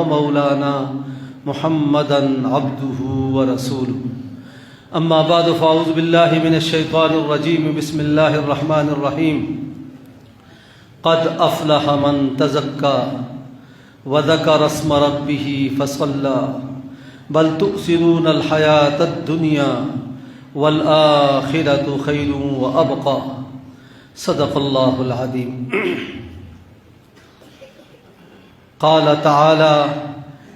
ومولانا محمدا عبده ورسوله اما بعد فاعوذ بالله من الشيطان الرجيم بسم الله الرحمن الرحيم قد افلح من تزكى وذكر اسم ربه فصلى بل تؤثرون الحياة الدنيا والآخرة خير وأبقى صدق الله العظيم قال تعالى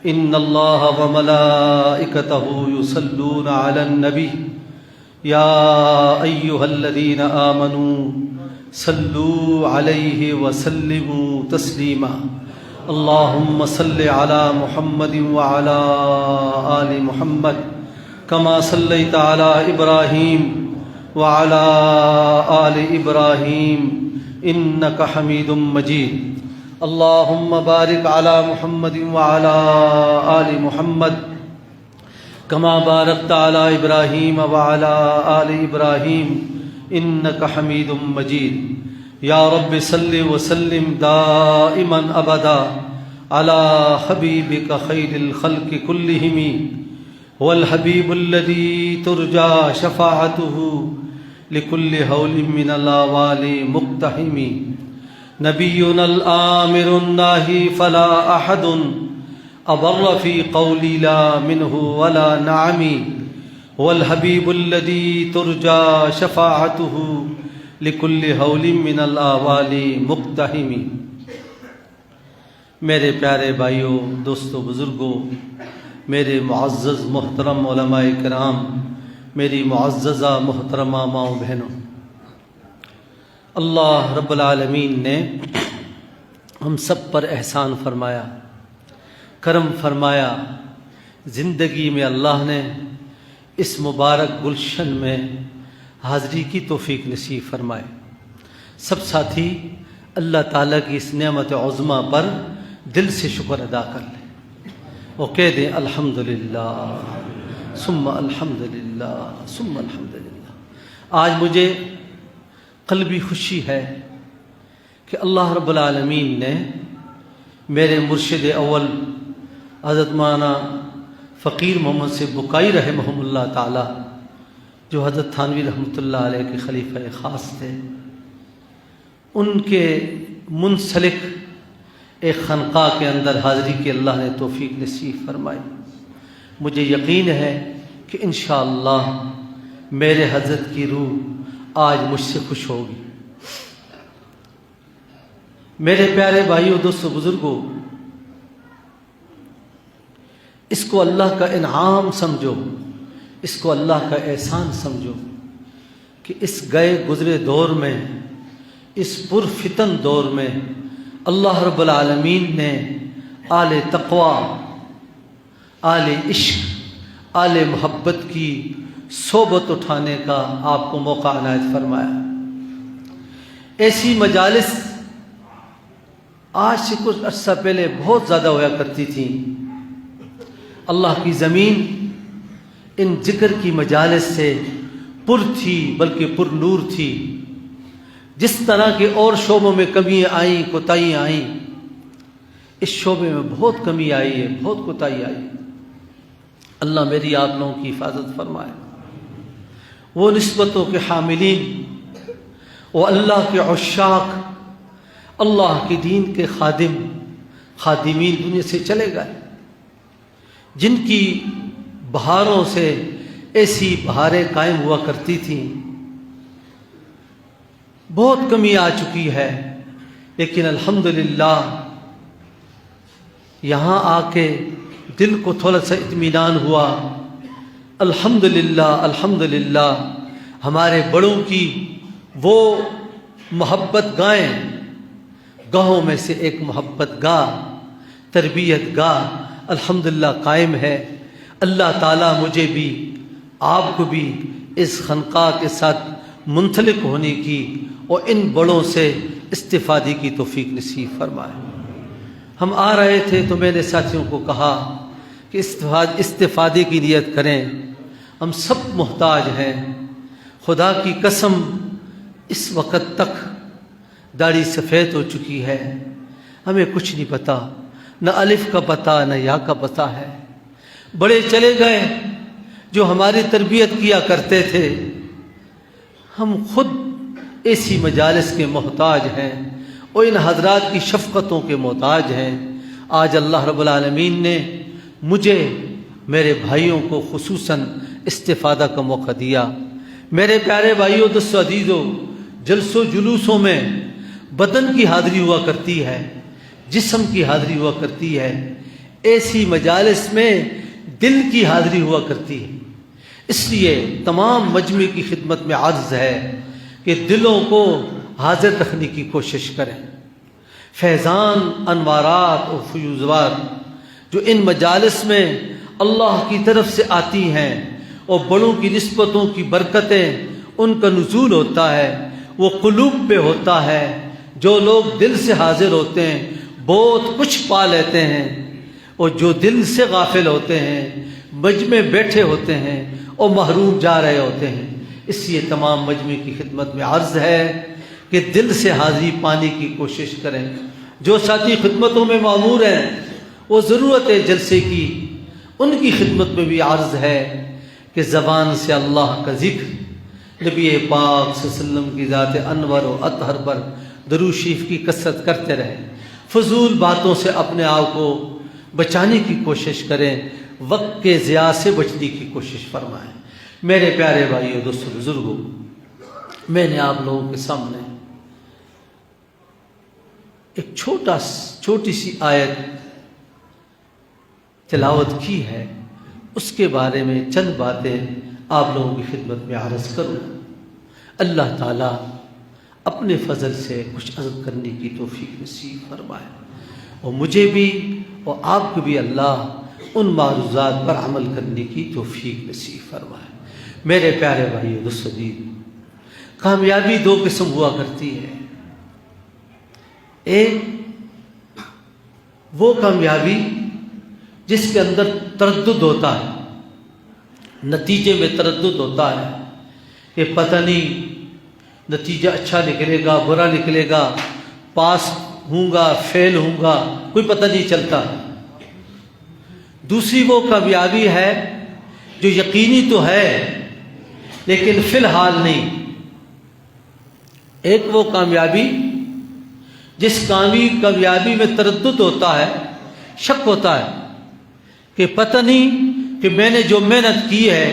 إن الله وملائكته يصلون على النبي يا أيها الذين آمنوا صلوا عليه وسلموا تسليما اللهم صل على محمد وعلى آل محمد كما صليت على إبراهيم وعلى آل إبراهيم إنك حميد مجيد اللهم بارك على محمد وعلى آل محمد كما باركت على إبراهيم وعلى آل إبراهيم إنك حميد مجيد یا رب صل وسلم دائما ابدا على حبیبک خیر الخلق كلهم هو الحبیب الذي ترجى شفاعته لكل هول من الاوال مقتحم نبینا الآمر الناہی فلا احد ابر في قولی لا منه ولا نعم هو الحبیب الذي ترجى شفاعته لکل حول من الاوال مقتحم میرے پیارے بھائیوں، دوستوں، بزرگوں، میرے معزز محترم علماء کرام، میری معززہ محترمہ ماؤں بہنوں، اللہ رب العالمین نے ہم سب پر احسان فرمایا، کرم فرمایا۔ زندگی میں اللہ نے اس مبارک گلشن میں حاضری کی توفیق نصیب فرمائے۔ سب ساتھی اللہ تعالیٰ کی اس نعمت عظمیٰ پر دل سے شکر ادا کر لیں، وہ کہہ دیں الحمدللہ ثم الحمدللہ ثم الحمدللہ۔ آج مجھے قلبی خوشی ہے کہ اللہ رب العالمین نے میرے مرشد اول حضرت مولانا فقیر محمد سے بکائی رحمہم اللہ تعالیٰ، جو حضرت تھانوی رحمۃ اللہ علیہ کے خلیفہ خاص تھے، ان کے منسلک ایک خانقاہ کے اندر حاضری کی اللہ نے توفیق نصیب فرمائی۔ مجھے یقین ہے کہ انشاءاللہ میرے حضرت کی روح آج مجھ سے خوش ہوگی۔ میرے پیارے بھائیوں، دوستوں، بزرگوں، اس کو اللہ کا انعام سمجھو، اس کو اللہ کا احسان سمجھو کہ اس گئے گزرے دور میں، اس پرفتن دور میں اللہ رب العالمین نے آل تقوی، آل عشق، آل محبت کی صحبت اٹھانے کا آپ کو موقع عنایت فرمایا۔ ایسی مجالس آج سے کچھ عرصہ پہلے بہت زیادہ ہوا کرتی تھیں۔ اللہ کی زمین ان ذکر کی مجالس سے پر تھی، بلکہ پر نور تھی۔ جس طرح کے اور شعبوں میں کمیاں آئیں، کوتاہیاں آئیں، اس شعبے میں بہت کمی آئی ہے، بہت کوتاہی آئی ہے۔ اللہ میری آپ لوگوں کی حفاظت فرمائے۔ وہ نسبتوں کے حاملین، وہ اللہ کے عشاق، اللہ کے دین کے خادمین دنیا سے چلے گئے، جن کی بہاروں سے ایسی بہاریں قائم ہوا کرتی تھیں۔ بہت کمی آ چکی ہے، لیکن الحمدللہ یہاں آ کے دل کو تھوڑا سا اطمینان ہوا۔ الحمدللہ الحمدللہ ہمارے بڑوں کی وہ محبت گاہوں میں سے ایک محبت گاہ، تربیت گاہ الحمدللہ قائم ہے۔ اللہ تعالیٰ مجھے بھی، آپ کو بھی اس خانقاہ کے ساتھ منسلک ہونے کی اور ان بڑوں سے استفادے کی توفیق نصیب فرمائے۔ ہم آ رہے تھے تو میں نے ساتھیوں کو کہا کہ استفادے کی نیت کریں، ہم سب محتاج ہیں۔ خدا کی قسم اس وقت تک داڑھی سفید ہو چکی ہے، ہمیں کچھ نہیں پتا، نہ الف کا پتہ نہ یا کا پتہ ہے۔ بڑے چلے گئے جو ہماری تربیت کیا کرتے تھے، ہم خود ایسی مجالس کے محتاج ہیں اور ان حضرات کی شفقتوں کے محتاج ہیں۔ آج اللہ رب العالمین نے مجھے، میرے بھائیوں کو خصوصاً استفادہ کا موقع دیا۔ میرے پیارے بھائیوں، دوستو، عزیزو، جلسوں جلوسوں میں بدن کی حاضری ہوا کرتی ہے، جسم کی حاضری ہوا کرتی ہے، ایسی مجالس میں دل کی حاضری ہوا کرتی ہے۔ اس لیے تمام مجمع کی خدمت میں عرض ہے کہ دلوں کو حاضر رکھنے کی کوشش کریں۔ فیضان، انوارات اور فیوزات جو ان مجالس میں اللہ کی طرف سے آتی ہیں اور بڑوں کی نسبتوں کی برکتیں ان کا نزول ہوتا ہے، وہ قلوب پہ ہوتا ہے۔ جو لوگ دل سے حاضر ہوتے ہیں بہت کچھ پا لیتے ہیں، اور جو دل سے غافل ہوتے ہیں مجمع بیٹھے ہوتے ہیں اور محروم جا رہے ہوتے ہیں۔ اس لیے تمام مجمع کی خدمت میں عرض ہے کہ دل سے حاضری پانے کی کوشش کریں۔ جو ساتھی خدمتوں میں معمور ہیں، وہ ضرورت ہے جلسے کی، ان کی خدمت میں بھی عرض ہے کہ زبان سے اللہ کا ذکر، نبی پاک صلی اللہ علیہ وسلم کی ذات انور و اطہر پر درود شریف کی کثرت کرتے رہیں۔ فضول باتوں سے اپنے آپ کو بچانے کی کوشش کریں، وقت کے ضیاع سے بچنے کی کوشش فرمائیں۔ میرے پیارے بھائیو، دوستو، بزرگوں، میں نے آپ لوگوں کے سامنے ایک چھوٹی سی آیت تلاوت کی ہے، اس کے بارے میں چند باتیں آپ لوگوں کی خدمت میں عرض کروں۔ اللہ تعالیٰ اپنے فضل سے کچھ عرض کرنے کی توفیق نصیب فرمائے، اور مجھے بھی اور آپ کو بھی اللہ ان معروضات پر عمل کرنے کی توفیق نصیب فرمائے۔ میرے پیارے بھائیو، دوستو، کامیابی دو قسم ہوا کرتی ہے۔ ایک وہ کامیابی جس کے اندر تردد ہوتا ہے، نتیجے میں تردد ہوتا ہے کہ پتہ نہیں نتیجہ اچھا نکلے گا برا نکلے گا، پاس ہوں گا فیل ہوں گا، کوئی پتہ نہیں چلتا۔ دوسری وہ کامیابی ہے جو یقینی تو ہے لیکن فی الحال نہیں۔ ایک وہ کامیابی جس کامیابی میں تردد ہوتا ہے، شک ہوتا ہے کہ پتہ نہیں کہ میں نے جو محنت کی ہے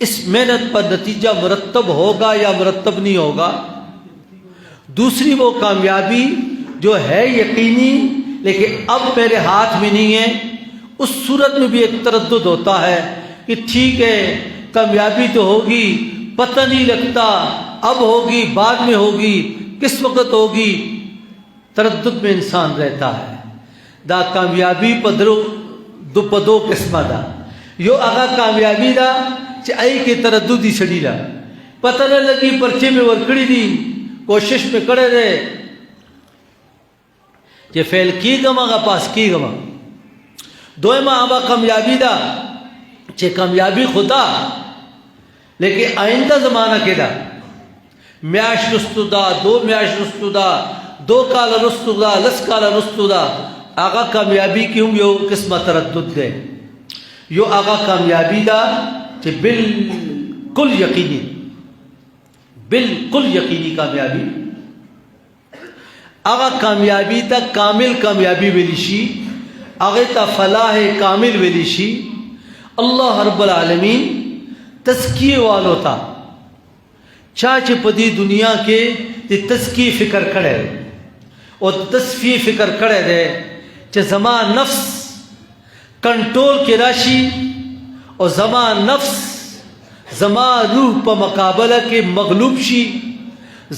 اس محنت پر نتیجہ مرتب ہوگا یا مرتب نہیں ہوگا۔ دوسری وہ کامیابی جو ہے یقینی لیکن اب میرے ہاتھ میں نہیں ہے، اس صورت میں بھی ایک تردد ہوتا ہے کہ ٹھیک ہے کامیابی تو ہوگی، پتہ نہیں لگتا اب ہوگی بعد میں ہوگی کس وقت ہوگی، تردد میں انسان رہتا ہے۔ دا کامیابی دو قسمہ دا، یو اگا کامیابی دا چی آئی کے ترددی سڑی دا، پتہ نہ لگی پرچے میں ورکڑی دی، کوشش میں کڑے رہے چی فیل کی گما گا پاس کی گما۔ دوئمہ آبا کامیابی دا چی کامیابی خدا لیکن آئندہ زمانہ کے دا، میاش رستو دا، دو میاش رستو دا، 2 کال رستو دا، 10 کال رستو دا، آغا کامیابی کی ہوں یو قسمہ تردد دے۔ یو آغا کامیابی دا کہ بالکل یقینی کامیابی، آغا کامیابی تا کامل کامیابی ویلیشی، آغا تا فلاح کامل ویلیشی۔ اللہ رب العالمین تزکیے والو تا چاچے پدی دنیا کے تزکی فکر کڑے اور تصفیہ فکر کڑے دے چہ زمان نفس کنٹرول کے راشی اور زمان نفس زمان روح پا مقابلہ کے مغلوب شی،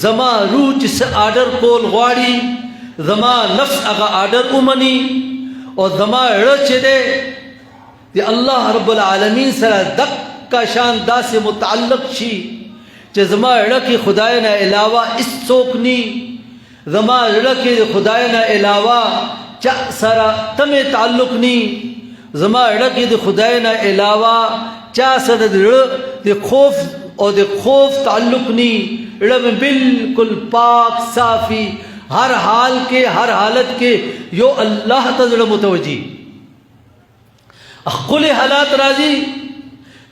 زمان روح جس آڈر کول غواری، زمان نفس اگا آڈر امنی، اور زمان رچ دے کہ اللہ رب العالمین سرا دک کا شان دا سے متعلق شی چہ زمان رکی خدای نا علاوہ اس سوکنی، زمان رکی خدای نا علاوہ چا سرا تم تعلق نی، زمان رکی خدای نا علاوہ چا سرا دے خوف اور دے خوف تعلق نی، رب بالکل پاک صافی ہر حال کے ہر حالت کے یو اللہ تزل متوجی اخقل حالات راضی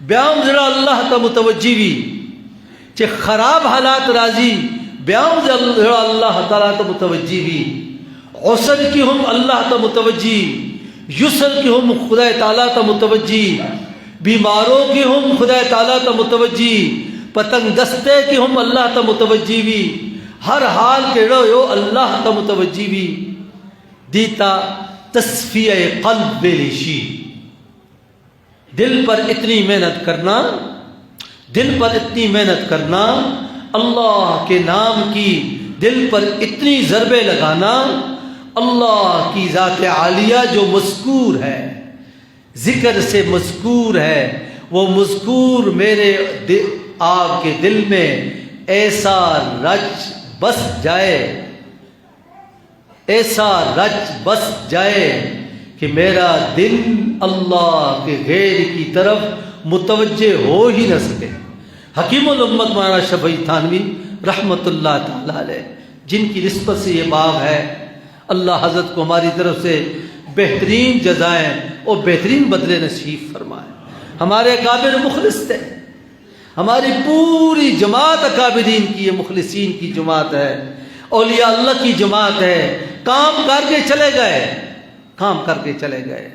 بیام زڑا اللہ تا متوجی بھی چے خراب حالات راضی بیام زڑا اللہ تعالیٰ تا متوجی بھی عسر کی ہم اللہ تا متوجی یسر کی ہم خدا تعالیٰ تا متوجی بیماروں کی ہم خدا تعالیٰ تا متوجی پتنگ دستے کی ہم اللہ تا متوجی بھی ہر حال کے رو اللہ تا متوجی بھی دیتا تصفیہ قلب بیلیشی دل پر اتنی محنت کرنا دل پر اتنی محنت کرنا اللہ کے نام کی دل پر اتنی ضربیں لگانا اللہ کی ذات عالیہ جو مذکور ہے ذکر سے مذکور ہے وہ مذکور میرے آپ کے دل میں ایسا رچ بس جائے ایسا رچ بس جائے کہ میرا دل اللہ کے غیر کی طرف متوجہ ہو ہی نہ سکے حکیم الامت مولانا شفیع تھانوی رحمۃ اللہ تعالی علیہ جن کی نسبت سے یہ باب ہے اللہ حضرت کو ہماری طرف سے بہترین جزائیں اور بہترین بدلے نصیب فرمائے ہمارے اکابر مخلص تھے ہماری پوری جماعت اکابرین کی یہ مخلصین کی جماعت ہے اولیاء اللہ کی جماعت ہے کام کر کے چلے گئے کام کر کے چلے گئے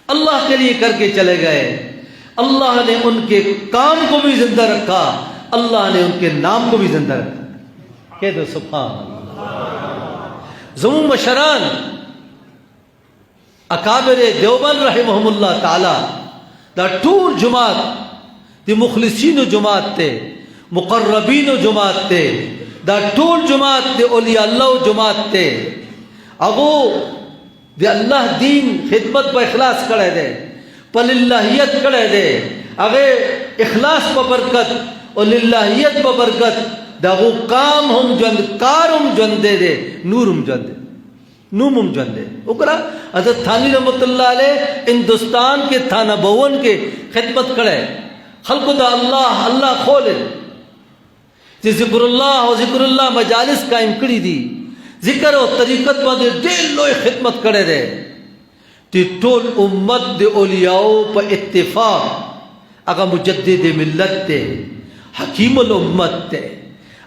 اللہ کے لیے کر کے چلے گئے اللہ نے ان کے کام کو بھی زندہ رکھا اللہ نے ان کے نام کو بھی زندہ رکھا کہہ دو سبحان اللہ زمون مشران اکابر دیوبند رحمہم اللہ تعالی دا ٹور جماعت دی مخلصین و جماعت تے مقربین و جماعت تے دا ٹور جماعت دے اولیاء اللہ و جماعت تے اگو دے اللہ دین خدمت پہ اخلاص کرے دے پل اللہیت کرے دے اگر اخلاص پہ برکت اور للہیت پہ برکت دا وہ کام ہم جند کار ہم جندے دے نور ہم جندے نوم ہم جندے اکرا حضرت تھانی رحمت اللہ علیہ ہندوستان کے تھانہ بھون کے خدمت کرے خلق دا اللہ اللہ کھولے ذکر اللہ و ذکر اللہ مجالس قائم کری دی ذکر و طریقت باندے دل لوئے خدمت کرے دے تی ٹول امت دے اولیاء پا اتفاق اگا مجدد ملت تے حکیم الامت تے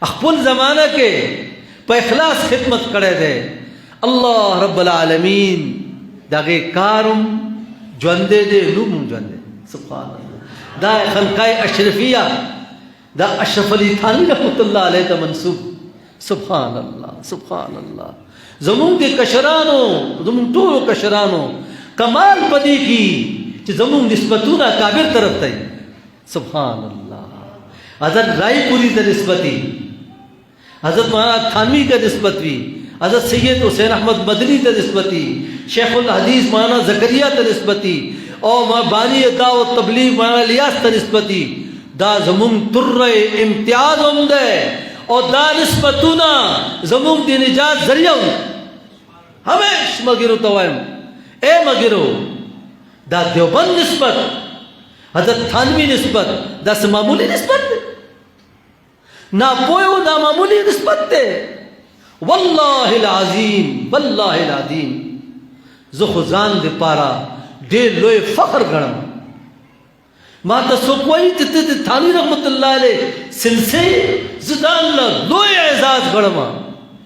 اخپل زمانہ کے پا اخلاص خدمت کرے دے اللہ رب العالمین داگے کارم جوندے دے نوم جوندے سبحان اللہ دا خلقائے اشرفیہ دا اشرف علی تھانی رحمت اللہ علیہ تا منصوب سبحان اللہ سبحان اللہ زمون کے کشرانو زمون طور کشرانو کمال پدی کی کہ زمون نسبتونا کابر طرف تائی سبحان اللہ حضرت رائی پوری تا نسبتی حضرت مولانا تھانوی کا نسبت بھی حضرت سید حسین احمد مدنی تا نسبتی شیخ الحدیث مولانا زکریہ تا نسبتی اور بانی دعوت تبلیغ مولانا الیاس تا نسبتی دا زمون تر امتیاز ہم دے اور دا نسبتونا زمون دی نجات ذریعہ ہمیش مگرو توائم اے مگرو دا دیوبند نسبت حضرت تھانوی نسبت دا معمولی نسبت نا پویو نا معمولی نسبت تے واللہ العظیم واللہ العظیم زخزان دے پارا دے لوئے فخر گڑم ما تسوکوئی تیتے تھانی رحمت اللہ علیہ سلسے زدان لوئے اعزاز گڑما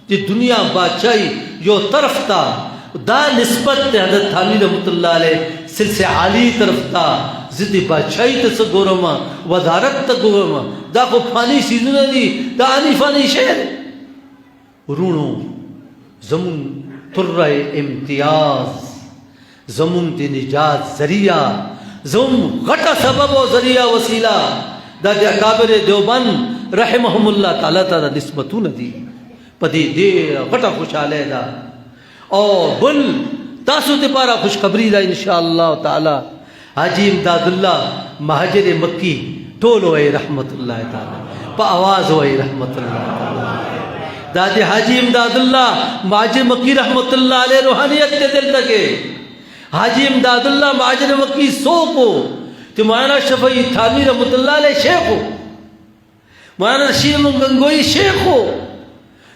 جی دنیا بادشاہی یو طرف تا دا نسبت تے حضرت تھانی رحمت اللہ علیہ سلسے عالی طرف تا زدی بادشاہی تے گورما وزارت تا گورما دا کو فانی سیزنہ دی دا آنی فانی شہر رونو زمون ترہ امتیاز زمون تی نجات ذریعہ زمون غٹا سبب و ذریعہ وسیلہ دا دے اکابر دیوبند رحمہم اللہ تعالیٰ تا دا نسبتو ندی پدی دے غٹا خوشحالے دا اور بل تاسو تے پارا خوشخبری دا انشاءاللہ تعالیٰ حاجی امداد اللہ مہاجر مکی ٹول ہوئے رحمت اللہ تعالیٰ پا آواز ہوئے رحمت اللہ تعالیٰ دادی حاجی امداد اللہ مہاجر مکی رحمت اللہ علیہ روحانیت کے دل تکے حاجی امداد اللہ مہاجر مکی سو کو تو مولانا شفیع تھانوی رحمت اللہ علیہ شیخ ہو مولانا رشید گنگوئی شیخ ہو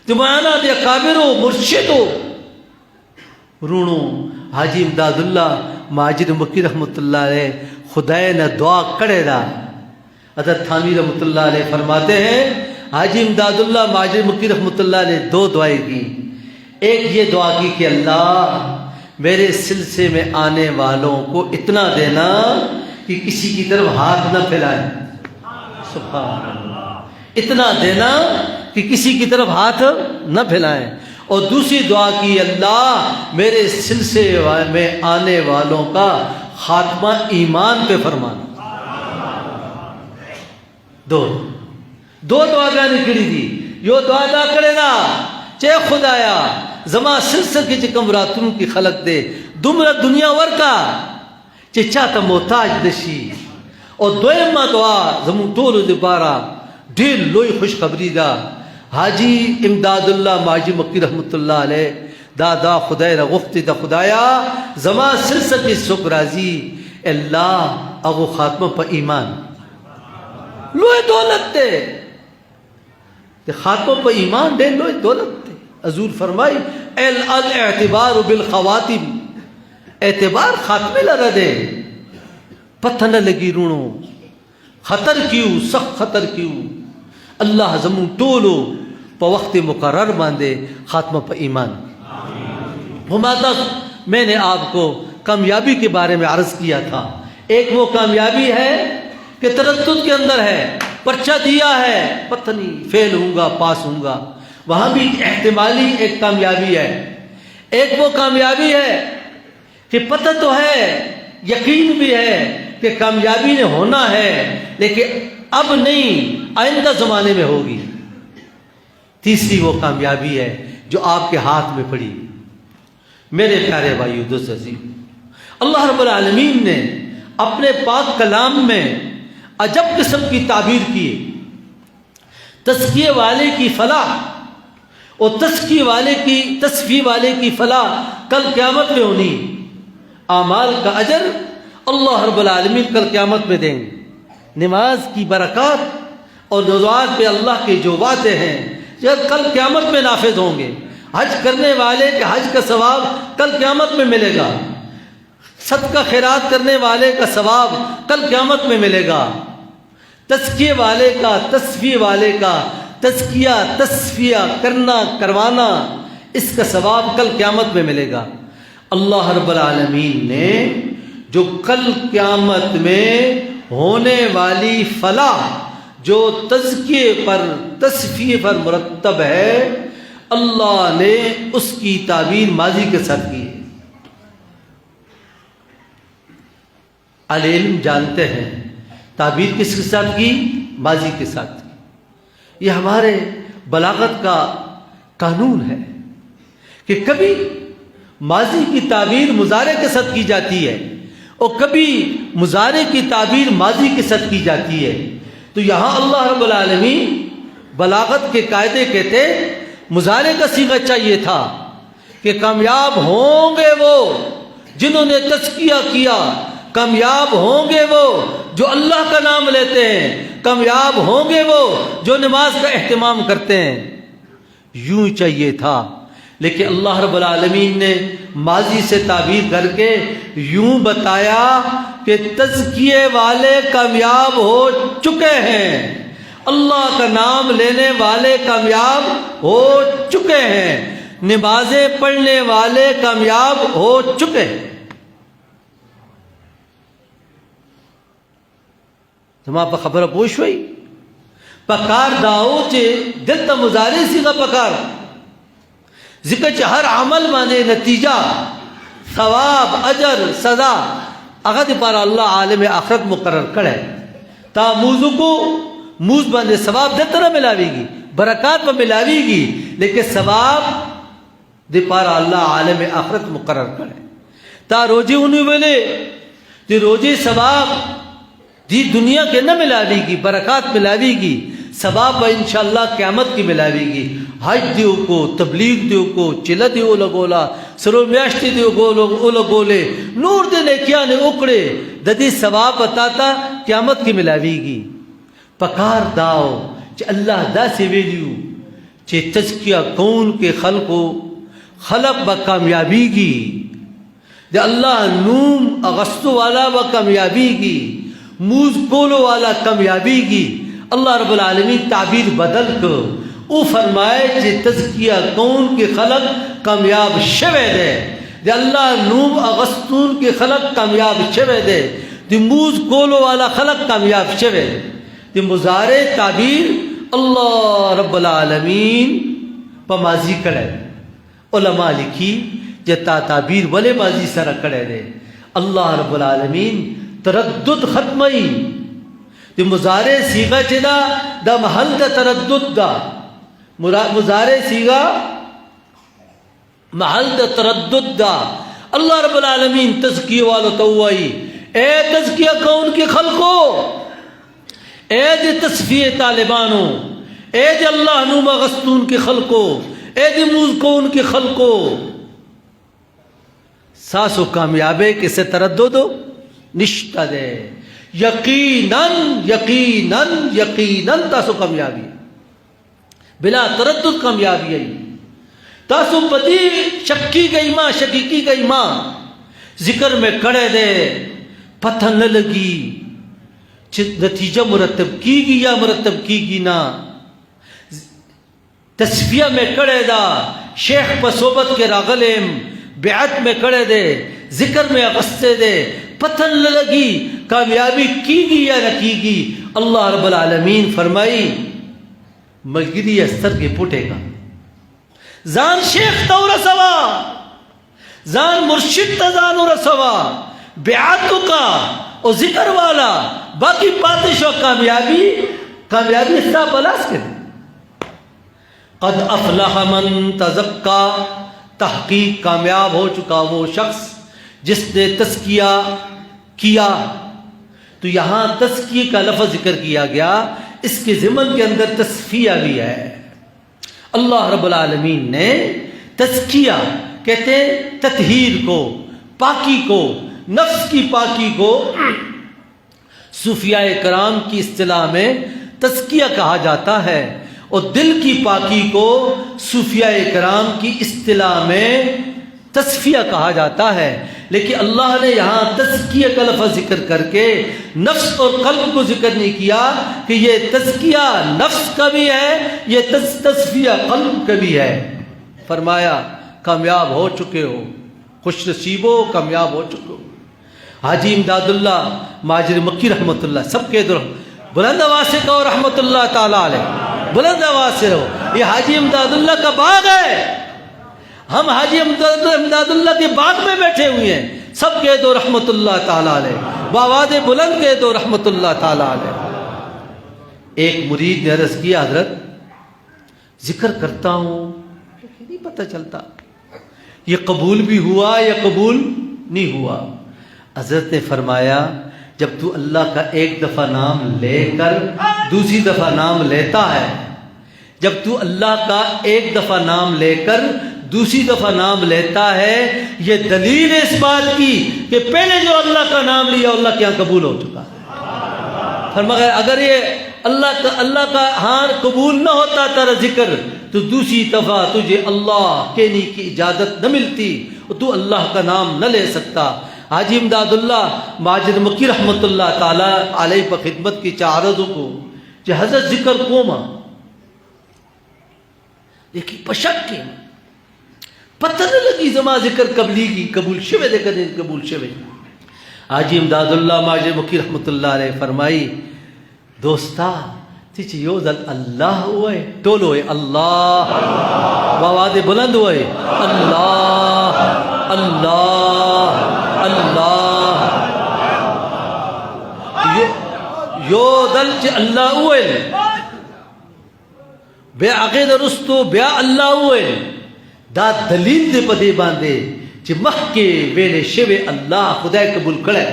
تمہانا دے کابرو مرشدو رونو حاجی امداد اللہ ماجد مکی رحمت اللہ علیہ خدای نے دعا کڑے دا حضرت تھانوی رحمت اللہ علیہ فرماتے ہیں حاجی امداد اللہ ماجد مکی رحمت اللہ علیہ دو دعائیں کی. ایک یہ دعا کی کہ اللہ میرے سلسلے میں آنے والوں کو اتنا دینا کہ کسی کی طرف ہاتھ نہ پھیلائیں. سبحان اللہ. اتنا دینا کہ کسی کی طرف ہاتھ نہ پھیلائیں. اور دوسری دعا کی اللہ میرے سلسلے میں آنے والوں کا خاتمہ ایمان پہ فرمانا. دو دعا گانے کری تھی. یو دعا دا کرے نا چے خدایا زما سلسل کی چکم راتون کی خلق دے دمرا دنیا ورکا چے چاہتا محتاج دشی. اور دویمہ دعا زمون طول دے بارا دل لوئی خوشخبری دا حاجی امداد اللہ ماجی مکی رحمت اللہ علیہ دا خدای را غفتی دا خدایا زما سلسل کی سک رازی اللہ اگو خاتمہ پا ایمان لوئی دولت دے خاتمہ پا ایمان دے لوئی دولت دے. حضور فرمائی الاعتبار بالخواتم اعتبار خاتمے لگا دے پتہ نہ لگی رونو خطر کیوں سخت خطر کیوں. اللہ زمون ٹولو پا وقت مقرر باندے خاتمہ پا ایمان. ہما تک میں نے آپ کو کامیابی کے بارے میں عرض کیا تھا. ایک وہ کامیابی ہے کہ تردد کے اندر ہے پرچہ دیا ہے پتہ نہیں فیل ہوں گا پاس ہوں گا وہاں بھی احتمالی ایک کامیابی ہے. ایک وہ کامیابی ہے کہ پتہ تو ہے یقین بھی ہے کہ کامیابی نے ہونا ہے لیکن اب نہیں آئندہ زمانے میں ہوگی. تیسری وہ کامیابی ہے جو آپ کے ہاتھ میں پڑی. میرے پیارے بھائیو دوست عزیز اللہ رب العالمین نے اپنے پاک کلام میں عجب قسم کی تعبیر کی. تزکیے والے کی فلاح اور تصفیہ والے کی فلاح کل قیامت میں ہونی. اعمال کا اجر اللہ رب العالمین کل قیامت میں دیں گے. نماز کی برکات اور روزات پہ اللہ کے جو وعدے ہیں جب کل قیامت میں نافذ ہوں گے. حج کرنے والے کے حج کا ثواب کل قیامت میں ملے گا. صدقہ خیرات کرنے والے کا ثواب کل قیامت میں ملے گا. تزکیے والے کا تصفیہ والے کا تزکیہ تصفیہ کروانا اس کا ثواب کل قیامت میں ملے گا. اللہ رب العالمین نے جو کل قیامت میں ہونے والی فلاح جو تزکیے پر تصفیہ پر مرتب ہے اللہ نے اس کی تعبیر ماضی کے ساتھ کی ہے. اہل علم جانتے ہیں تعبیر کس کے ساتھ کی ماضی کے ساتھ کی. یہ ہمارے بلاغت کا قانون ہے کہ کبھی ماضی کی تعبیر مضارع کے ساتھ کی جاتی ہے اور کبھی مضارع کی تعبیر ماضی کے ساتھ کی جاتی ہے. تو یہاں اللہ رب العالمین بلاغت کے قاعدے کہتے مضارع کا صیغہ چاہیے تھا کہ کامیاب ہوں گے وہ جنہوں نے تزکیہ کیا. کامیاب ہوں گے وہ جو اللہ کا نام لیتے ہیں. کامیاب ہوں گے وہ جو نماز کا اہتمام کرتے ہیں. یوں چاہیے تھا لیکن اللہ رب العالمین نے ماضی سے تعبیر کر کے یوں بتایا کہ تزکیے والے کامیاب ہو چکے ہیں. اللہ کا نام لینے والے کامیاب ہو چکے ہیں. نمازیں پڑھنے والے کامیاب ہو چکے ہیں. تمہاں پا خبر پوش ہوئی پکار داؤ چے دلتا مضارع سیغا پکار ذکر چے ہر عمل مانے نتیجہ ثواب اجر سزا اگر پارا اللہ عالم آخرت مقرر کرے تا موضوع کو موز باندے ثواب دلتا نہ ملاوی گی برکات پا ملاوی گی لیکن ثواب دے پارا اللہ عالم آخرت مقرر کرے. تا روجی انہی ویلے دی روجی ثواب دی دنیا کے نہ ملاوی گی برکات ملاوی گی ثواب انشاءاللہ قیامت کی ملاوی گی. حج دیو کو تبلیغ دیو کو چلہ دیو لگولا سرو میاشتی دیو گولو لگولے نور دے نیکیاں نے اکڑے ددی ثواب بتاتا قیامت کی ملاوی گی. پکار داؤ چ اللہ دا سے ویلیو چه تزکیہ کون کے خلقو خلق با کامیابی گی دے اللہ نوم اغسطو والا با کامیابی گی موز کولو والا کامیابی گی اللہ رب العالمین تعبیر بدل کو او فرمائے چه تزکیہ کون کے خلق کامیاب شوے دے اللہ نوم اغسطون کے خلق کامیاب شوے دے موز کولو والا خلق کامیاب شوے دے مضارع تعبیر اللہ رب العالمین پا ماضی کڑے علماء لکھی جتا تعبیر ولی ماضی سر کڑے دے اللہ رب العالمین تردد ختمی دی مضارع سیغہ چدا دا محل دا تردد دا مضارع سیغہ محل دا تردد دا اللہ رب العالمین تزکیہ والو توائی اے تزکیہ کون کی خلقو اے دے تصفیہ طالبانو اے دے اللہ نوم غستون کے خلقو اے دے موز کون کے خلقو ساسو کامیابے کسے ترددو نشتہ دے یقیناً یقیناً یقیناً تاسو کامیابی بلا تردد کامیابی ہے تاسو پتی شکی گئی ماں شکیکی گئی ماں ذکر میں کڑے دے پتہ نہ لگی نتیجہ مرتب کی گی یا مرتب کی گی نا تصفیہ میں کڑے دا شیخ پا صحبت کے راغلیم بیعت میں کڑے دے ذکر میں اغسطے دے پتہ نہ لگی کامیابی کی گی یا نہ کی گی اللہ رب العالمین فرمائی ملگری استر کے پوٹے گا زان شیخ تا رسوا زان مرشد تا زان رسوا بیعتو کا اور ذکر والا باقی باتش و کامیابی اس کا پلاس کرے قد افلح من تزکا تحقیق کامیاب ہو چکا وہ شخص جس نے تزکیہ کیا تو یہاں تزکیہ کا لفظ ذکر کیا گیا اس کے ضمن کے اندر تصفیہ بھی ہے اللہ رب العالمین نے تزکیہ کہتے ہیں تطہیر کو پاکی کو نفس کی پاکی کو صوفیاء کرام کی اصطلاح میں تزکیہ کہا جاتا ہے اور دل کی پاکی کو صوفیاء کرام کی اصطلاح میں تصفیہ کہا جاتا ہے لیکن اللہ نے یہاں تزکیہ کا لفظ ذکر کر کے نفس اور قلب کو ذکر نہیں کیا کہ یہ تزکیہ نفس کا بھی ہے یہ تصفیہ قلب کا بھی ہے فرمایا کامیاب ہو چکے ہو خوش نصیب ہو کامیاب ہو چکے ہو حاجی امداد اللہ ماجر مکی رحمت اللہ سب کے در بلند آواز سے کہو رحمت اللہ تعالیٰ علیہ بلند آواز سے رہو یہ حاجی امداد اللہ کا باغ ہے ہم حاجی امداد اللہ کے باغ میں بیٹھے ہوئے ہیں سب کہہ دو رحمت اللہ تعالیٰ علیہ بآواز بلند کہہ دو رحمت اللہ تعالیٰ علیہ ایک مرید نے عرض کیا حضرت ذکر کرتا ہوں نہیں پتہ چلتا یہ قبول بھی ہوا یا قبول نہیں ہوا حضرت نے فرمایا جب تو اللہ کا ایک دفعہ نام لے کر دوسری دفعہ نام لیتا ہے جب تو اللہ کا ایک دفعہ نام لے کر دوسری دفعہ نام لیتا ہے یہ دلیل ہے اس بات کی کہ پہلے جو اللہ کا نام لیا اللہ کے یہاں قبول ہو چکا ہے فرمایا اگر یہ اللہ کا ہاں قبول نہ ہوتا تیرا ذکر تو دوسری دفعہ تجھے اللہ کہنے کی اجازت نہ ملتی اور تو اللہ کا نام نہ لے سکتا حاجی امداد اللہ ماجد مکی رحمت اللہ تعالیٰ علیہ پر خدمت کی چارضوں کو جو حضرت ذکر کو ماں لیکن پشک کے پتہ نہ لگی زما ذکر قبلی کی قبول شوے دے کر قبول شوے حاجی امداد اللہ ماجد مکی رحمت اللہ علیہ فرمائی دوستا تیچی یوز اللہ ہوئے ٹول ہوئے اللہ بآواز بلند ہوئے اللہ اللہ اللہ یو دل چی اللہ ہوئے بے عقید رستو بے اللہ ہوئے دا دلیل دے پدے باندے چی مخ کے ویلے شوے اللہ خدای قبول کرے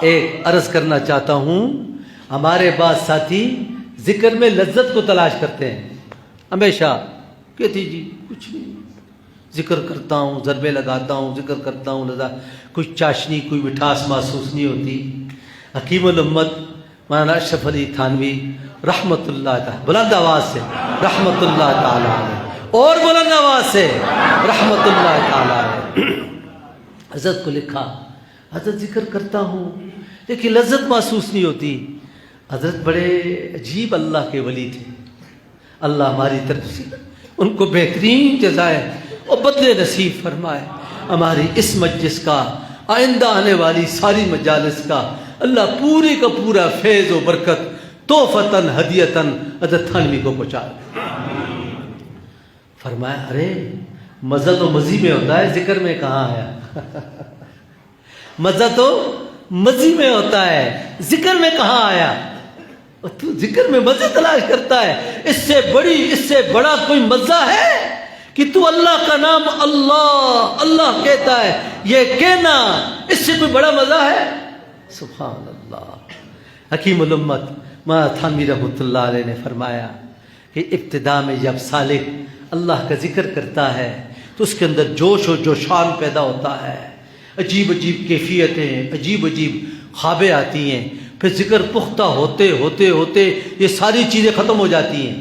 ایک عرض کرنا چاہتا ہوں ہمارے بعض ساتھی ذکر میں لذت کو تلاش کرتے ہیں ہمیشہ کہتی جی کچھ نہیں ذکر کرتا ہوں ضربے لگاتا ہوں ذکر کرتا ہوں کوئی چاشنی کوئی مٹھاس محسوس نہیں ہوتی حکیم الامت مولانا اشرف علی تھانوی رحمت اللہ تعالی، بلند آواز سے رحمت اللہ تعالی علیہ، اور بلند آواز سے رحمت اللہ تعالی علیہ، حضرت کو لکھا، حضرت ذکر کرتا ہوں لیکن لذت محسوس نہیں ہوتی۔ حضرت بڑے عجیب اللہ کے ولی تھے، اللہ ہماری طرف سے ان کو بہترین جزائے اور بدلے نصیب فرمائے۔ ہماری اس مجلس کا، آئندہ آنے والی ساری مجالس کا اللہ پورے کا پورا فیض و برکت تحفتاً ہدیتاً حضرت تھانوی کو پہنچائے۔ فرمایا ارے مزہ تو مزی میں ہوتا ہے، ذکر میں کہاں آیا؟ مزہ تو مزی میں ہوتا ہے، ذکر میں کہاں آیا؟ اور تو ذکر میں مزے تلاش کرتا ہے، اس سے بڑا کوئی مزہ ہے کہ تو اللہ کا نام اللہ اللہ کہتا ہے، یہ کہنا اس سے کوئی بڑا مزہ ہے؟ سبحان اللہ۔ حکیم الامت مولانا تھانوی رحمۃ اللہ علیہ نے فرمایا کہ ابتدا میں جب سالک اللہ کا ذکر کرتا ہے تو اس کے اندر جوش و جوشان پیدا ہوتا ہے، عجیب عجیب کیفیتیں، عجیب عجیب خوابیں آتی ہیں، پھر ذکر پختہ ہوتے ہوتے ہوتے یہ ساری چیزیں ختم ہو جاتی ہیں۔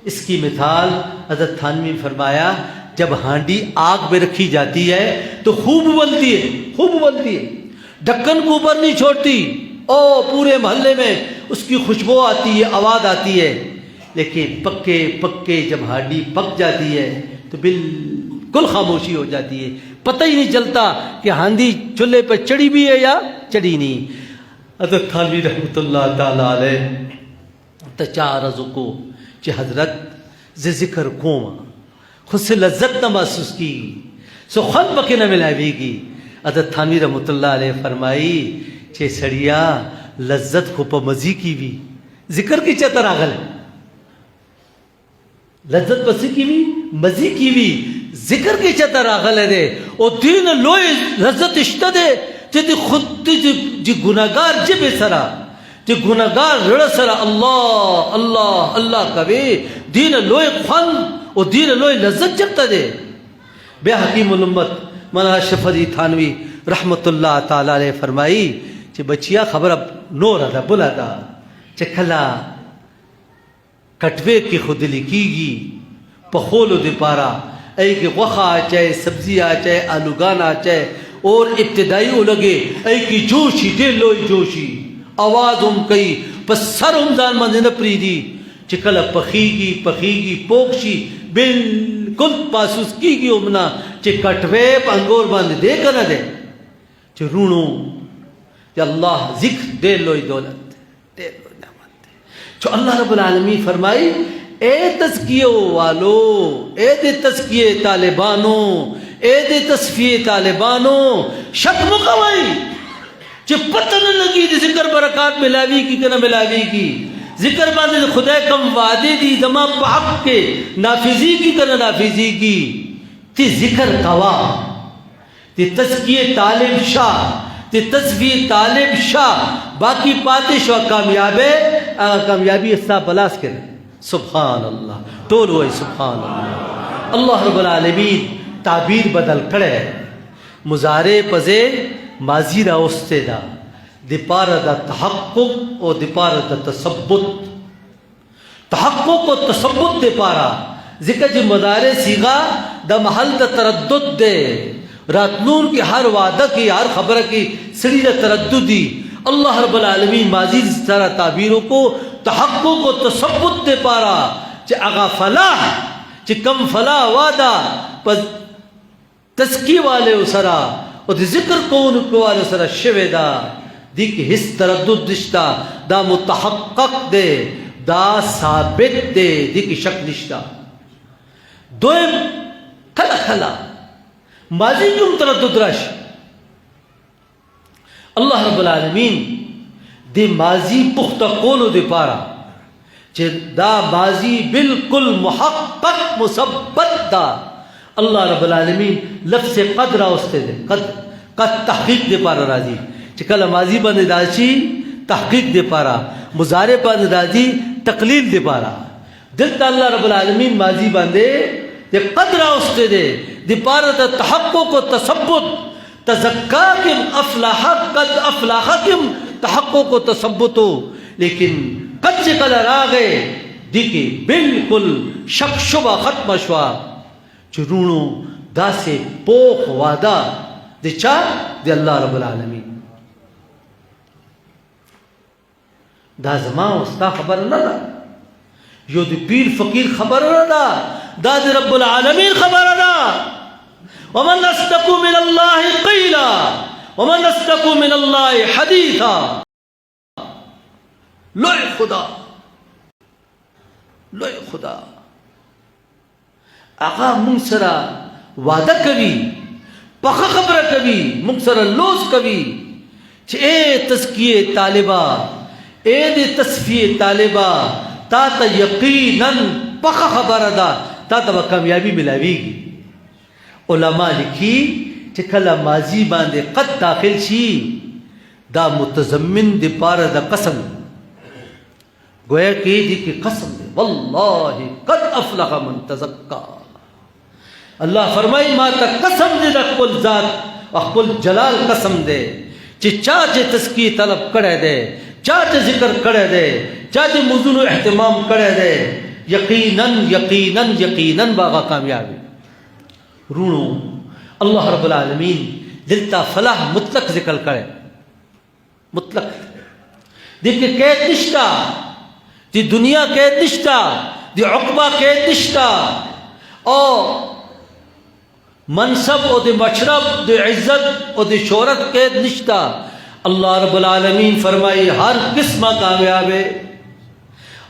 اس کی مثال حضرت تھانوی نے فرمایا جب ہانڈی آگ میں رکھی جاتی ہے تو خوب ابلتی ہے، خوب ابلتی ہے، ڈھکن کو اوپر نہیں چھوڑتی، او پورے محلے میں اس کی خوشبو آتی ہے، آواز آتی ہے، لیکن پکے پکے جب ہانڈی پک جاتی ہے تو بالکل خاموشی ہو جاتی ہے، پتہ ہی نہیں چلتا کہ ہانڈی چولہے پہ چڑھی بھی ہے یا چڑھی نہیں۔ حضرت تھانوی رحمۃ اللہ تعالی علیہ تچارض کو کہ حضرت ذکر کوم خود سے لذت نہ محسوس کی سو خود بکے نہ ملاوی گی۔ حضرت تھانوی رحمۃ اللہ علیہ فرمائی کہ سڑیا لذت کو پا مزی کی بھی ذکر کی چتر آگل لذت بسی کی بھی مزی کی بھی ذکر کی چتر آگل ہے دے او دین لوئی لذت اشتہ دے جی خود جی گناہگار جب سرا جی گناہگار رڑ سرا اللہ اللہ اللہ کبھی دین لوئی خون او دین لوئی لذت جبتا دے۔ بے حکیم الامت مولانا اشرف علی تھانوی رحمت اللہ تعالی علیہ فرمائی کہ بچیا خبر اب نور ادا بلا دا چکھلا کٹوے کی خود لکھی گی پخولو دی پارا اے کہ وخا چاہے سبزی چاہے آلوگان چاہے اور ابتدائی ہو لگے اے کی جوشی دے لوئی جوشی آواز ہم کئی پس سر ہم زان مندن پری دی چکل پخیگی پوکشی بالکل پاسوس کی گی امنا چکٹوے پانگور باندھ دے کر نہ دے چھ رونو یا اللہ ذکر دے لوئی دولت دے لوئی نعمت دے چھو اللہ رب العالمین فرمائی اے تزکیہ والو اے دے تزکیہ طالبانو اے دے تصفیہ طالبانو شک مقوائی چھ پتہ نہ لگی دی ذکر برکات ملاوی کی کہ نہ ملاوی کی ذکر باندے خدا کم وعدے دی زمان پا حق کے نافذی کی کہ نہ نافذی کی تی ذکر قوا تی تزکیہ طالب شاہ تی تصفیہ طالب شاہ باقی پاتش و کامیابے کامیابی استا بلاس کرے سبحان اللہ طول ہوئی سبحان اللہ۔ اللہ رب العالمین تعبیر بدل کرے مزارے پزے ماضی را استے دا دپار دا تحقق و دپار دا تثبت تحقق و تثبت دپارا ذکر جی مزارے سیغا دا محل دا تردد دے راتنون کی ہر وعدہ کی ہر خبر کی سری دا تردد دی اللہ رب العالمین ماضی سارا تعبیروں کو تحقق و تثبت دے پارا چی اغا فلاح چی کم فلاح وعدہ پس تزکی والے اسرا اور ذکر کون کو والے اسرا شوے دا دی کہ حس تردد دشتا دا متحقق دے دا ثابت دے دی کہ شک نشتا دوئم کھلا کھلا ماضی کیوں تردد رش اللہ رب العالمین دی ماضی پختہ قولو دی پارا چھے دا ماضی بالکل محقق مثبت دا اللہ رب العالمین لفظ قدر آستے دے قد تحقیق دے پارا راضی چکل ماضی بند داشی تحقیق دے پارا مزارے بند راضی تقلیل دے پارا دلتا اللہ رب العالمین ماضی بندے دے قدر آستے دے دے پارا دا تحقق و تثبت تزکاکم افلاحا قد افلاحکم تحقق و تثبت لیکن کچے کلر آ گئے دیکھے بالکل شک شبہ ختم شوا چرونو دا سے پوخ وعدہ دے چا دے اللہ رب العالمین دا زمان استا خبر نہ دا یو دی پیر فقیر خبر نہ دا دی رب العالمین خبر نہ ومن اصدق من اللہ قیلا ومن اصدق من اللہ حدیثا لوئے خدا آقا منگ سرا وعدہ کبھی پخا خبر کبھی منگ سرا لوز کبھی چھے اے تزکیے طالبہ اے دے تصفیے طالبہ تا تا یقیناً پخا خبر دا تا تا کامیابی ملاوی گی علماء لکھی چھے کلا ماضی باندے قد داخل چھی دا متضمن دے پارا دا قسم گویا کہ دی کی قسم دے واللہ قد افلح من تزکا اللہ فرمائی ما تا قسم دے اقبل ذات اقبل جلال قسم دے چی چاچے تزکی طلب کرے دے چاچے ذکر کرے دے چاچے مزون و احتمام کرے دے یقیناً یقیناً یقیناً باغا کامیابی رونو اللہ رب العالمین دلتا فلاح مطلق ذکر کرے مطلق دیکھیں قید نشتا دی دنیا قید نشتا دی عقبہ قید نشتا اور منصب او دی مشرب دی عزت او دی شہرت قید نشتا اللہ رب العالمین فرمائی ہر قسم کامیاب ہے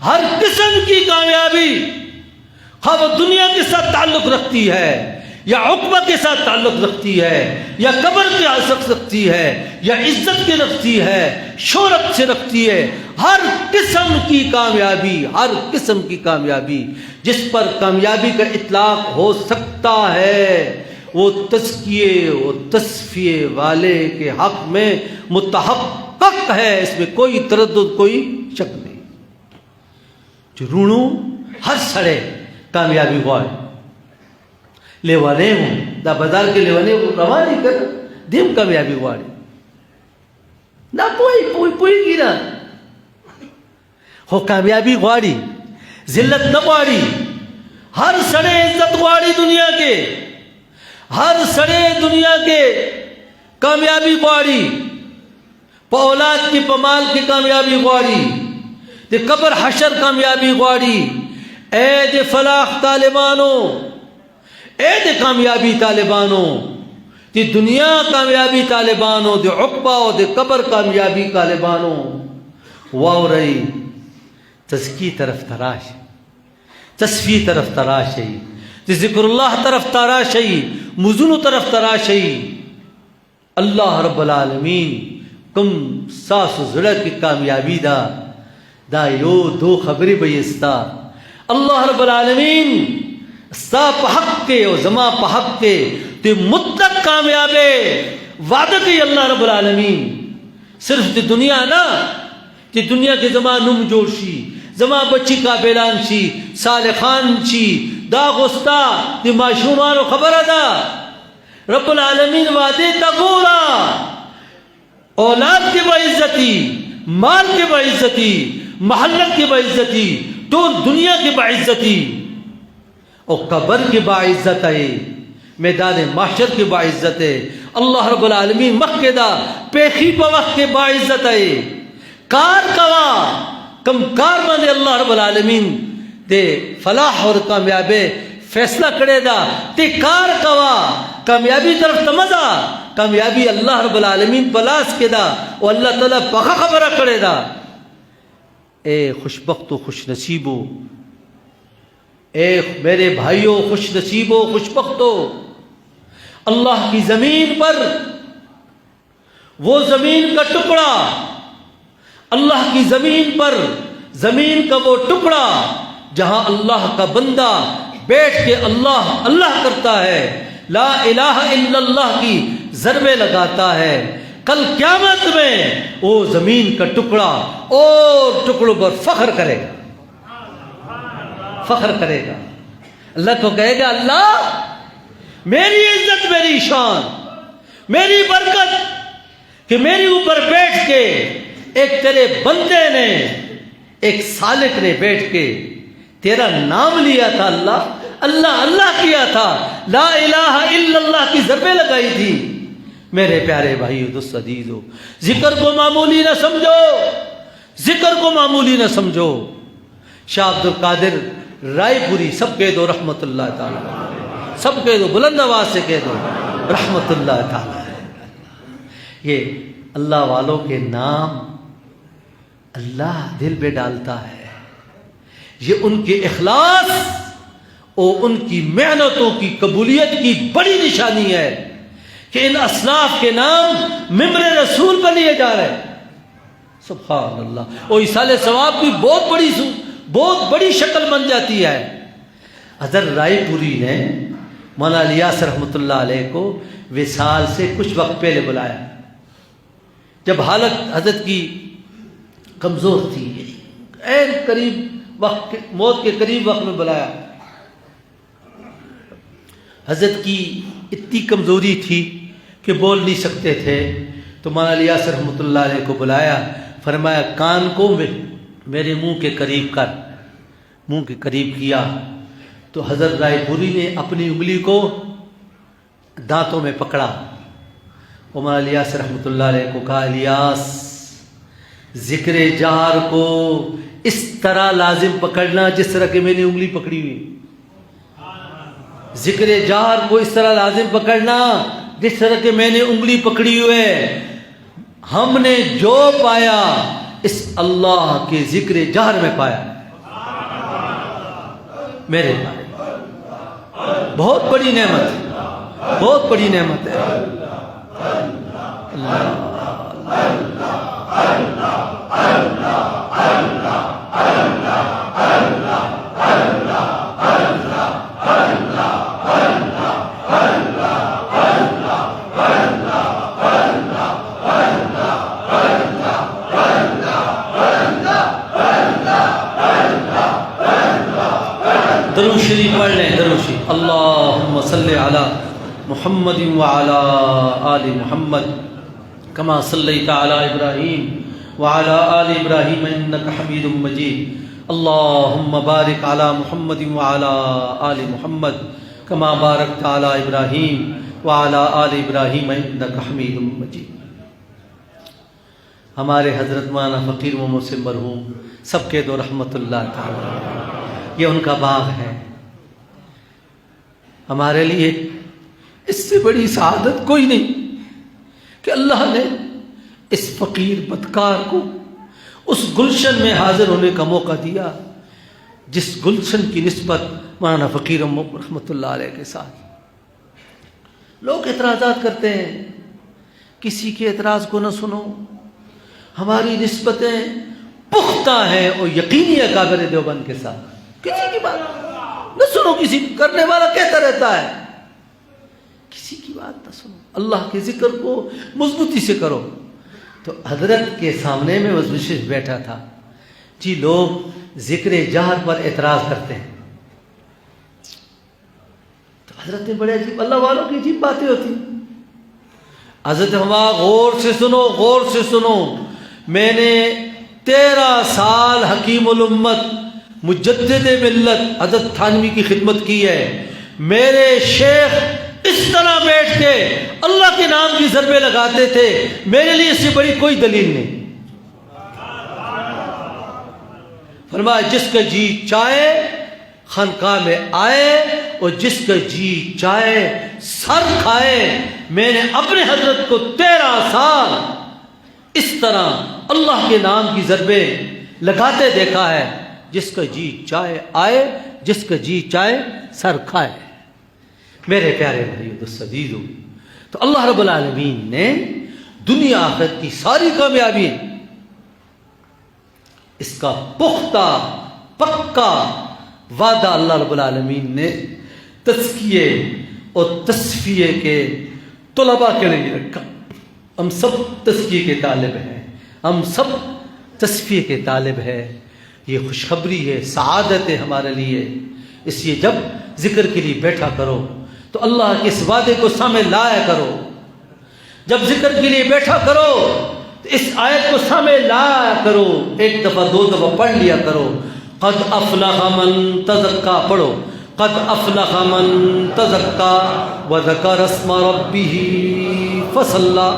ہر قسم کی کامیابی خواہ وہ دنیا کے ساتھ تعلق رکھتی ہے یا عقبہ کے ساتھ تعلق رکھتی ہے یا قبر کے ساتھ رکھتی ہے یا عزت کے رکھتی ہے شہرت سے رکھتی ہے ہر قسم کی کامیابی ہر قسم کی کامیابی جس پر کامیابی کا اطلاق ہو سکتا ہے وہ تزکیے و تصفیے والے کے حق میں متحقق ہے اس میں کوئی تردد کوئی شک نہیں جو رونو ہر سڑے کامیابی ہوا ہے لیوانے ہوں دا بازار کے لیوانے روانی کر دیم کامیابی ہوا ہے نہ پوئی گی نا ہو کامیابی غواری ذلت نہ غواری ہر سڑے عزت غواری دنیا کے ہر سڑے دنیا کے کامیابی غواری پا اولاد کی پمال کی کامیابی غواری دے قبر حشر کامیابی غواری اے دے فلاح طالبانو اے دے کامیابی طالبانو دے دنیا کامیابی طالبانو دے عقبہ دے قبر کامیابی طالبانو واو رئی تزکی طرف تراش تصفی طرف تراشی ذکر اللہ طرف تراشی مزن طرف تراشی اللہ رب العالمین کم ساس زڑا کی کامیابی دا یو دو خبری بیستا اللہ رب العالمین ستا پا حق کے و زما پا حق کے تے مطلق کامیابے وعدہ کی اللہ رب العالمین صرف تے دنیا نا تے دنیا کے زما نم جوشی زما بچی کا بیلان شی صالحان شی دا غستا دی معشومان و خبر دا رب العالمین وعدے تا گورا اولاد کی بعزتی مال کی بعزتی محلت کی بعزتی تو دنیا کی بعزتی اور قبر کی بعزت ہے میدان محشر کی بعزت ہے اللہ رب العالمین مخدہ پیخی پا وقت کی بعزت ہے کار کوا کم کار مانے اللہ رب العالمین دے فلاح اور کامیابی فیصلہ کرے دا تے کار کوا کامیابی طرف تمزا کامیابی اللہ رب العالمین پلاس کے دا اور اللہ تعالیٰ پخا خبرہ کرے دا اے خوشبخت و خوش نصیبو اے میرے بھائیوں خوش نصیبو خوشبختو اللہ کی زمین پر وہ زمین کا ٹکڑا اللہ کی زمین پر زمین کا وہ ٹکڑا جہاں اللہ کا بندہ بیٹھ کے اللہ اللہ کرتا ہے لا الہ الا اللہ کی ضربے لگاتا ہے کل قیامت میں وہ زمین کا ٹکڑا اور ٹکڑوں پر فخر کرے گا فخر کرے گا اللہ کو کہے گا اللہ میری عزت میری شان میری برکت کہ میری اوپر بیٹھ کے ایک تیرے بندے نے، ایک سالک نے بیٹھ کے تیرا نام لیا تھا، اللہ اللہ اللہ کیا تھا، لا الہ الا اللہ کی ضربیں لگائی تھی۔ میرے پیارے بھائیو دوست عزیزو، ذکر کو معمولی نہ سمجھو، ذکر کو معمولی نہ سمجھو۔ شاہ عبد القادر رائے پوری، سب کہہ دو رحمت اللہ تعالی، سب کہہ دو، بلند آواز سے کہہ دو رحمت اللہ تعالی۔ یہ اللہ والوں کے نام اللہ دل پہ ڈالتا ہے، یہ ان کے اخلاص اور ان کی محنتوں کی قبولیت کی بڑی نشانی ہے کہ ان اسلاف کے نام ممبر رسول پر لیے جا رہے ہیں۔ سبحان اللہ، اور ایصال ثواب کی بہت بڑی شکل بن جاتی ہے۔ حضرت رائے پوری نے مولانا الیاس رحمۃ اللہ علیہ کو وصال سے کچھ وقت پہلے بلایا، جب حالت حضرت کی کمزور تھی، عین قریب وقت، موت کے قریب وقت میں بلایا۔ حضرت کی اتنی کمزوری تھی کہ بول نہیں سکتے تھے، تو مولانا الیاس رحمۃ اللہ علیہ کو بلایا، فرمایا کان کو میرے منہ کے قریب کر، منہ کے قریب کیا تو حضرت رائے پوری نے اپنی انگلی کو دانتوں میں پکڑا، اور مولانا الیاس رحمۃ اللہ علیہ کو کہا الیاس ذکر جہر کو اس طرح لازم پکڑنا جس طرح کہ میں نے انگلی پکڑی ہوئی، ذکر جہر کو اس طرح لازم پکڑنا جس طرح کہ میں نے انگلی پکڑی ہوئے۔ ہم نے جو پایا اس اللہ کے ذکر جہر میں پایا۔ میرے بہت بڑی نعمت ہے، بہت بڑی نعمت ہے۔ درود شریف پڑھ لیں، درود شریف، اللہم صلی علی محمد وعلی آل محمد کما صلیت علی ابراہیم وعلی آل ابراہیم انک حمید مجید، اللہم بارک علی محمد وعلی آل محمد کما بارکت علی ابراہیم وعلی آل ابراہیم انک حمید مجید۔ ہمارے حضرت مولانا فقیر محمد سے مرحوم، سب کے دو رحمت اللہ تعالی، یہ ان کا باغ ہے۔ ہمارے لیے اس سے بڑی سعادت کوئی نہیں کہ اللہ نے اس فقیر بدکار کو اس گلشن میں حاضر ہونے کا موقع دیا جس گلشن کی نسبت مولانا فقیر رحمۃ اللہ علیہ کے ساتھ۔ لوگ اعتراضات کرتے ہیں، کسی کے اعتراض کو نہ سنو، ہماری نسبتیں پختہ ہیں اور یقینی ہے کابر دیوبند کے ساتھ، کسی کی بات نہ سنو، کسی کرنے والا کہتا رہتا ہے، کسی کی بات نہ سنو، اللہ کے ذکر کو مضبوطی سے کرو۔ تو حضرت کے سامنے میں مجلس بیٹھا تھا، جی لوگ ذکر جہر پر اعتراض کرتے ہیں، تو حضرت نے بڑے عجیب، اللہ والوں کی عجیب باتیں ہوتی ہیں۔ حضرت ہوا غور سے سنو، غور سے سنو، میں نے 13 سال حکیم الامت مجدد ملت حضرت تھانوی کی خدمت کی ہے۔ میرے شیخ اس طرح بیٹھ کے اللہ کے نام کی ضربیں لگاتے تھے، میرے لیے اس سے بڑی کوئی دلیل نہیں۔ فرمایا جس کا جی چاہے خانقاہ میں آئے اور جس کا جی چاہے سر کھائے۔ میں نے اپنے حضرت کو 13 سال اس طرح اللہ کے نام کی ضربیں لگاتے دیکھا ہے، جس کا جی چاہے آئے، جس کا جی چاہے سر کھائے۔ میرے پیارے بھائیو دوست عزیزو، تو اللہ رب العالمین نے دنیا آخرت کی ساری کامیابی اس کا پختہ پکا وعدہ اللہ رب العالمین نے تزکیے اور تصفیے کے طلباء کے لیے رکھا۔ ہم سب تزکیے کے طالب ہیں، ہم سب تصفیے کے طالب ہیں۔ یہ خوشخبری ہے، سعادت ہے ہمارے لیے۔ اس لیے جب ذکر کے لیے بیٹھا کرو تو اللہ کے اس وعدے کو سامنے لایا کرو۔ جب ذکر کے لیے بیٹھا کرو اس آیت کو سامنے لایا کرو، ایک دفعہ دو دفعہ پڑھ لیا کرو. قد افلح من تزکا پڑھو، قد افلح من تزکا وذکر اسم ربہ فصلی.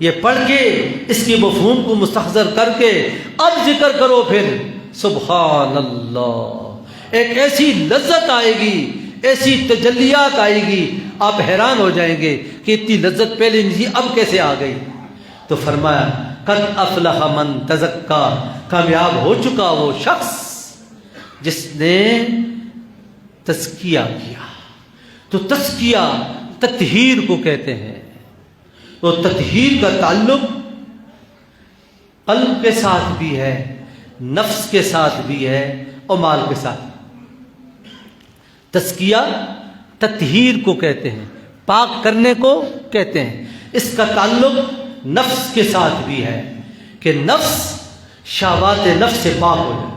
یہ پڑھ کے اس کے مفہوم کو مستحضر کر کے اب ذکر کرو. پھر سبحان اللہ، ایک ایسی لذت آئے گی، ایسی تجلیات آئے گی، آپ حیران ہو جائیں گے کہ اتنی لذت پہلے نہیں تھی اب کیسے آ گئی. تو فرمایا قد افلح من تزکا، کامیاب ہو چکا وہ شخص جس نے تزکیہ کیا. تو تزکیہ تطہیر کو کہتے ہیں. تو تطہیر کا تعلق قلب کے ساتھ بھی ہے، نفس کے ساتھ بھی ہے اور مال کے ساتھ. تزکیہ تطہیر کو کہتے ہیں، پاک کرنے کو کہتے ہیں. اس کا تعلق نفس کے ساتھ بھی ہے کہ نفس شہوات نفس سے پاک ہو جائے.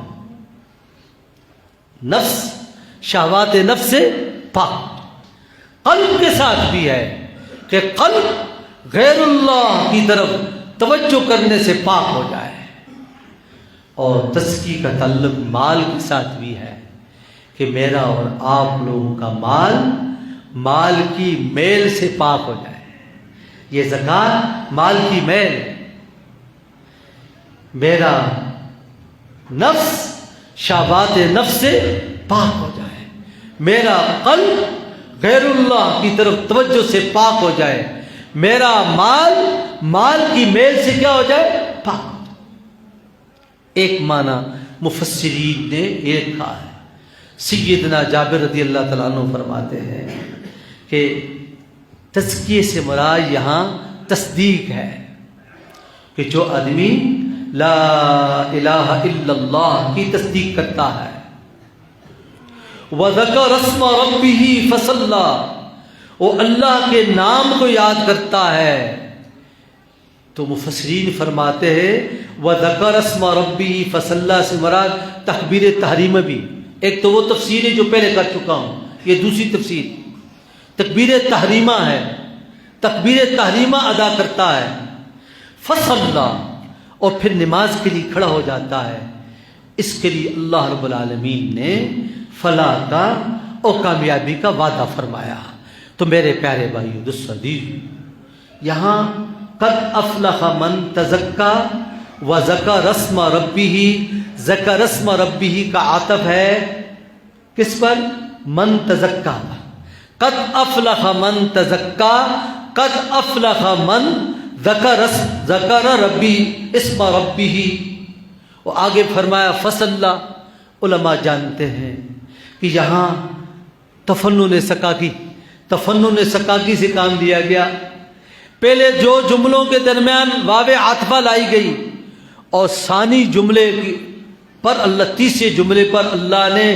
نفس شہوات نفس سے پاک. قلب کے ساتھ بھی ہے کہ قلب غیر اللہ کی طرف توجہ کرنے سے پاک ہو جائے. اور تزکی کا تعلق مال کے ساتھ بھی ہے کہ میرا اور آپ لوگوں کا مال کی میل سے پاک ہو جائے. یہ زکوٰۃ مال کی میل. میرا نفس شہوات نفس سے پاک ہو جائے، میرا قلب غیر اللہ کی طرف توجہ سے پاک ہو جائے، میرا مال کی میل سے کیا ہو جائے؟ پاک. ایک معنی مفسرین نے یہ کہا ہے. سیدنا جابر رضی اللہ تعالیٰ عنہ فرماتے ہیں کہ تزکیے سے مراد یہاں تصدیق ہے کہ جو آدمی لا الہ الا اللہ کی تصدیق کرتا ہے، وذکر اسم ربہ فصلی، وہ اللہ کے نام کو یاد کرتا ہے. تو مفسرین فرماتے ہیں وذکر اسم ربہ فصلی سے مراد تکبیر تحریمہ بھی. ایک تو وہ تفسیر ہے جو پہلے کر چکا ہوں، یہ دوسری تفسیر تکبیر تحریمہ ہے. تکبیر تحریمہ ادا کرتا ہے. فصلی، اور پھر نماز کے لیے کھڑا ہو جاتا ہے. اس کے لیے اللہ رب العالمین نے فلاح کا اور کامیابی کا وعدہ فرمایا. تو میرے پیارے بھائیو دوستو، یہاں قد افلح من تزکا وذکر اسم ربہ، ذکر اسم ربہ کا عطف ہے کس پر؟ من تزکا. قد افلح من تزکا، قد افلح من ذکر ربی اسم ربہ. وہ آگے فرمایا فصلی. علماء جانتے ہیں کہ یہاں تفنن سکاکی سے کام لیا گیا. پہلے جو جملوں کے درمیان واو عاطفہ لائی گئی اور ثانی جملے پر اللہ، تیسرے جملے پر اللہ نے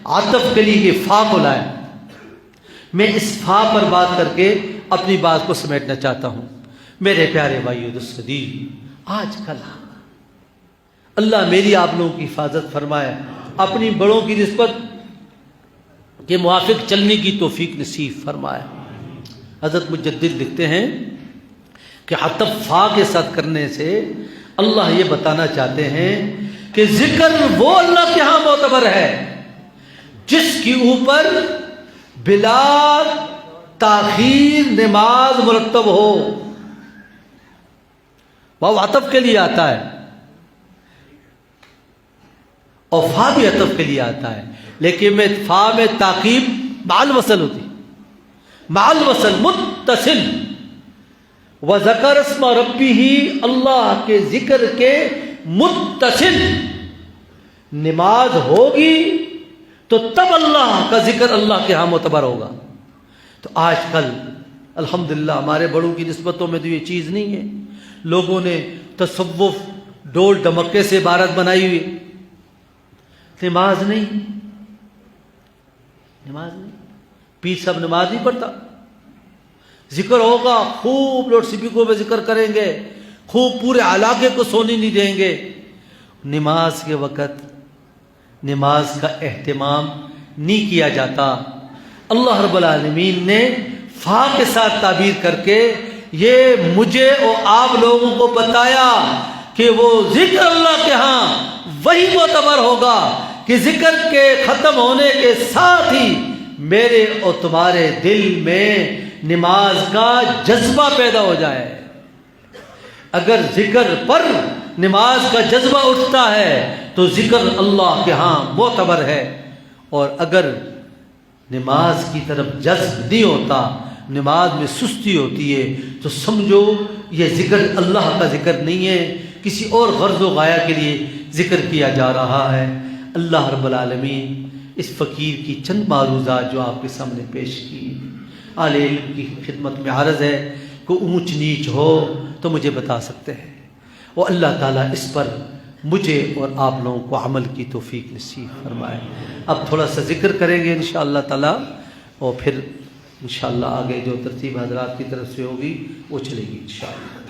عاطف کے لیے فا کو لایا. میں اس فا پر بات کر کے اپنی بات کو سمیٹنا چاہتا ہوں. میرے پیارے بھائیو دوستو، آج کل اللہ میری آپ لوگوں کی حفاظت فرمائے، اپنی بڑوں کی نسبت کے موافق چلنے کی توفیق نصیب فرمائے. حضرت مجدد لکھتے ہیں کہ عطف فا کے ساتھ کرنے سے اللہ یہ بتانا چاہتے ہیں کہ ذکر وہ اللہ کے ہاں معتبر ہے جس کے اوپر بلا تاخیر نماز مرتب ہو. وہ عطف کے لیے آتا ہے اور فا بھی عطف کے لیے آتا ہے، لیکن میں فا میں تاقیب مع الوصل ہوتی، مع الوصل متصل. وذکر اسم ربہ، اللہ کے ذکر کے متصل نماز ہوگی تو تب اللہ کا ذکر اللہ کے ہاں معتبر ہوگا. تو آج کل الحمدللہ ہمارے بڑوں کی نسبتوں میں تو یہ چیز نہیں ہے. لوگوں نے تصوف ڈول ڈمکے سے عبارت بنائی ہوئی. نماز نہیں، پیر صاحب نماز نہیں پڑھتا. ذکر ہوگا، خوب لاؤڈ اسپیکروں پہ ذکر کریں گے، خوب پورے علاقے کو سونے نہیں دیں گے. نماز کے وقت نماز کا اہتمام نہیں کیا جاتا. اللہ رب العالمین نے فا کے ساتھ تعبیر کر کے یہ مجھے اور آپ لوگوں کو بتایا کہ وہ ذکر اللہ کے ہاں وہی معتبر ہوگا کہ ذکر کے ختم ہونے کے ساتھ ہی میرے اور تمہارے دل میں نماز کا جذبہ پیدا ہو جائے۔ اگر ذکر پر نماز کا جذبہ اٹھتا ہے تو ذکر اللہ کے ہاں معتبر ہے، اور اگر نماز کی طرف جذب نہیں ہوتا، نماز میں سستی ہوتی ہے، تو سمجھو یہ ذکر اللہ کا ذکر نہیں ہے، کسی اور غرض و غایہ کے لیے ذکر کیا جا رہا ہے۔ اللہ رب العالمین اس فقیر کی چند معروضات جو آپ کے سامنے پیش کی، اہل علم کی خدمت میں عرض ہے، کوئی اونچ نیچ ہو تو مجھے بتا سکتے ہیں، اور اللہ تعالیٰ اس پر مجھے اور آپ لوگوں کو عمل کی توفیق نصیب فرمائے۔ اب تھوڑا سا ذکر کریں گے انشاءاللہ تعالیٰ، اور پھر انشاءاللہ آگے جو ترتیب حضرات کی طرف سے ہوگی وہ چلے گی انشاءاللہ۔